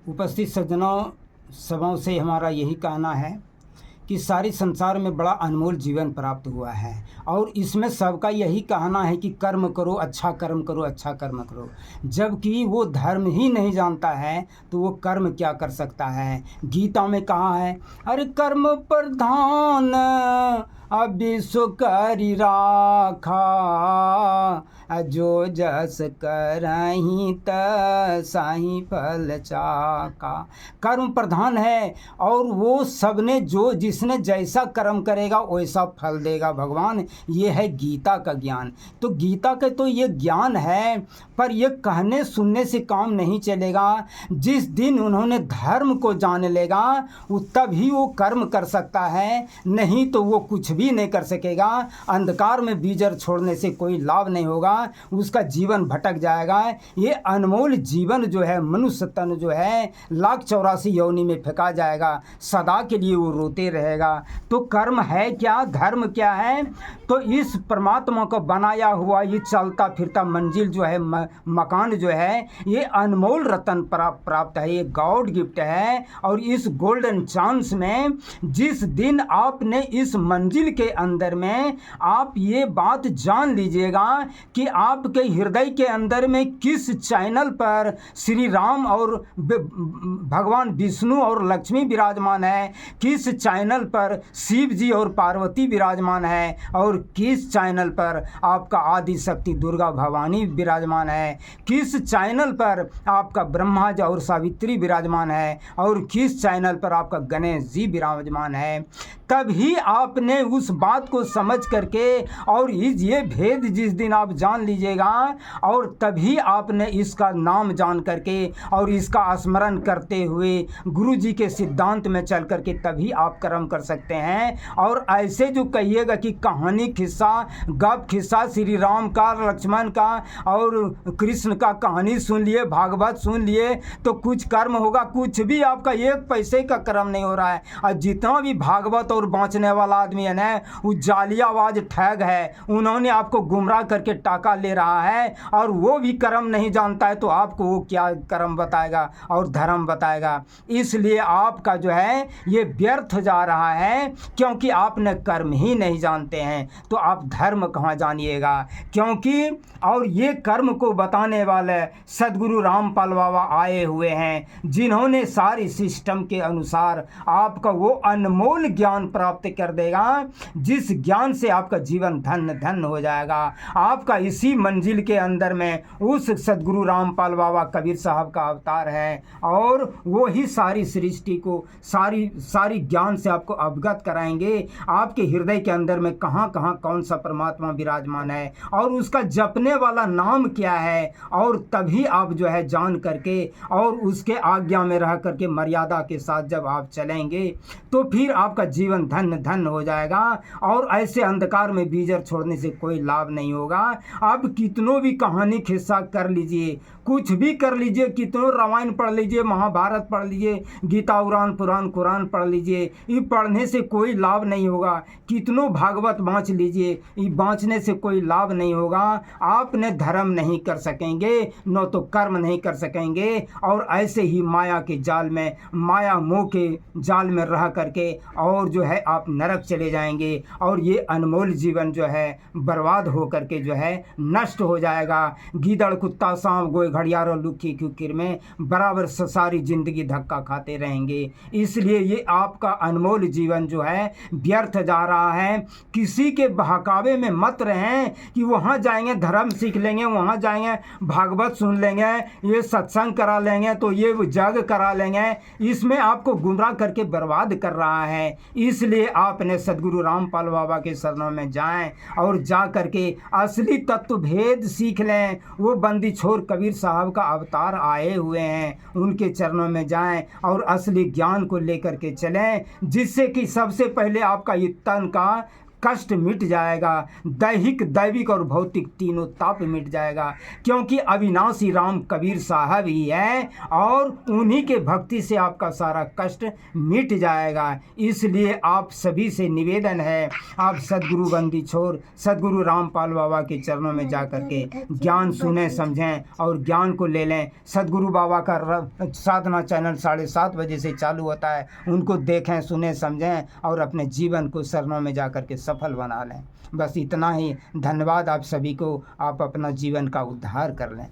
उपस्थित सज्जनों, सभाओं से हमारा यही कहना है कि सारे संसार में बड़ा अनमोल जीवन प्राप्त हुआ है और इसमें सबका यही कहना है कि कर्म करो, अच्छा कर्म करो, अच्छा कर्म करो। जबकि वो धर्म ही नहीं जानता है तो वो कर्म क्या कर सकता है। गीता में कहा है, अरे कर्म प्रधान विश्व करि राखा, जो जस करहि तसाहि फल चाखा। कर्म प्रधान है और वो सबने जिसने जैसा कर्म करेगा वैसा फल देगा भगवान। ये है गीता का ज्ञान। तो गीता का तो ये ज्ञान है, पर ये कहने सुनने से काम नहीं चलेगा। जिस दिन उन्होंने धर्म को जान लेगा वो तभी वो कर्म कर सकता है, नहीं तो वो कुछ भी नहीं कर सकेगा। अंधकार में बीजर छोड़ने से कोई लाभ नहीं होगा, उसका जीवन भटक जाएगा। ये अनमोल जीवन जो है, मनुष्य तन जो है, 1,84 योनि में फेंका जाएगा, सदा के लिए वो रोते रहेगा। तो कर्म है क्या, धर्म क्या है? तो इस परमात्मा को बनाया हुआ ये चलता फिरता मंजिल जो है, मकान जो है, ये अनमोल रतन प्राप्त है, ये गॉड गिफ्ट है। और इस गोल्डन चांस में जिस दिन आपने इस मंजिल के अंदर में आप ये बात जान लीजिएगा कि आपके हृदय के अंदर में किस चैनल पर श्री राम और भगवान विष्णु और लक्ष्मी विराजमान है, किस चैनल पर शिव जी और पार्वती विराजमान है, और किस चैनल पर आपका आदि शक्ति दुर्गा भवानी विराजमान है, किस चैनल पर आपका ब्रह्मा जी और सावित्री विराजमान है, और किस चैनल पर आपका गणेश जी विराजमान है। तभी आपने उस बात को समझ करके और ये भेद जिस दिन आप जान लीजिएगा, और तभी आपने इसका नाम जान करके और इसका स्मरण करते हुए गुरु जी के सिद्धांत में चल करके तभी आप कर्म कर सकते हैं। और ऐसे जो कहिएगा कि कहानी किस्सा गप खिस्सा श्री राम का, लक्ष्मण का और कृष्ण का कहानी सुन लिए, भागवत सुन लिए तो कुछ कर्म होगा? कुछ भी आपका एक पैसे का कर्म नहीं हो रहा है। और जितना भी भागवत और बाँचने वाला आदमी है ना, वो जालियाबाज ठग है, उन्होंने आपको गुमराह करके टाका ले रहा है और वो भी कर्म नहीं जानता है, तो आपको वो क्या कर्म बताएगा और धर्म बताएगा। इसलिए आपका जो है ये व्यर्थ जा रहा है, क्योंकि आपने कर्म ही नहीं जानते हैं तो आप धर्म कहाँ जानिएगा। क्योंकि और ये कर्म को बताने वाले सदगुरु रामपाल बाबा आए हुए हैं, जिन्होंने सारी सिस्टम के अनुसार आपका वो अनमोल ज्ञान प्राप्त कर देगा, जिस ज्ञान से आपका जीवन धन्य धन्य हो जाएगा। आपका इसी मंजिल के अंदर में उस सदगुरु रामपाल बाबा कबीर साहब का अवतार है, और वो ही सारी सृष्टि को सारी ज्ञान से आपको अवगत कराएंगे। आपके हृदय के अंदर में कहाँ कहाँ कौन सा परमात्मा विराजमान है और उसका जपने वाला नाम क्या है, और तभी आप जो है जान करके और उसके आज्ञा में रह करके मर्यादा के साथ जब आप चलेंगे तो फिर आपका जीवन धन्य धन्य हो जाएगा। और ऐसे अंधकार में बीजर छोड़ने से कोई लाभ नहीं होगा। आप कितनों भी कहानी खिस्सा कर लीजिए, कुछ भी कर लीजिए, कितनों रामायण पढ़ लीजिए, महाभारत पढ़ लीजिए, गीता पुराण कुरान पढ़ लीजिए, ये पढ़ने से कोई लाभ नहीं होगा। कितनों भागवत बाँच लीजिए, ये बाँचने से कोई लाभ नहीं होगा। आपने धर्म नहीं कर सकेंगे, न तो कर्म नहीं कर सकेंगे, और ऐसे ही माया के जाल में, माया मोह के जाल में रह करके और जो है आप नरक चले जाएंगे, और ये अनमोल जीवन जो है बर्बाद हो करके जो है नष्ट हो जाएगा। गीदड़ कुत्ता सांप गोए घड़ियाल और लुक्की कुकिर में बराबर सारी जिंदगी धक्का खाते रहेंगे। इसलिए ये आपका अनमोल जीवन जो है व्यर्थ जा रहा है। किसी के बहकावे में मत रहें कि वहाँ जाएंगे धर्म सीख लेंगे, वहाँ जाएंगे भागवत सुन लेंगे, ये सत्संग करा लेंगे, तो ये जग करा लेंगे। इसमें आपको गुमराह करके बर्बाद कर रहा है। इसलिए आपने सदगुरु रामपाल बाबा के शरणों में जाएं और जा करके असली तत्व भेद सीख लें। वो बंदी छोर कबीर साहब का अवतार आए हुए हैं, उनके चरणों में जाएं और असली ज्ञान को लेकर के चलें, जिससे कि सबसे पहले आपका ये तन का कष्ट मिट जाएगा, दैहिक दैविक और भौतिक तीनों ताप मिट जाएगा, क्योंकि अविनाशी राम कबीर साहब ही है और उन्हीं के भक्ति से आपका सारा कष्ट मिट जाएगा। इसलिए आप सभी से निवेदन है, आप सदगुरु बंदी छोड़ सदगुरु रामपाल बाबा के चरणों में जा कर के ज्ञान सुने समझें और ज्ञान को ले लें। सदगुरु बाबा का साधना चैनल 7:30 बजे से चालू होता है, उनको देखें सुने समझें और अपने जीवन को शरणों में जा कर के सफल बना लें। बस इतना ही। धन्यवाद आप सभी को। आप अपना जीवन का उद्धार कर लें।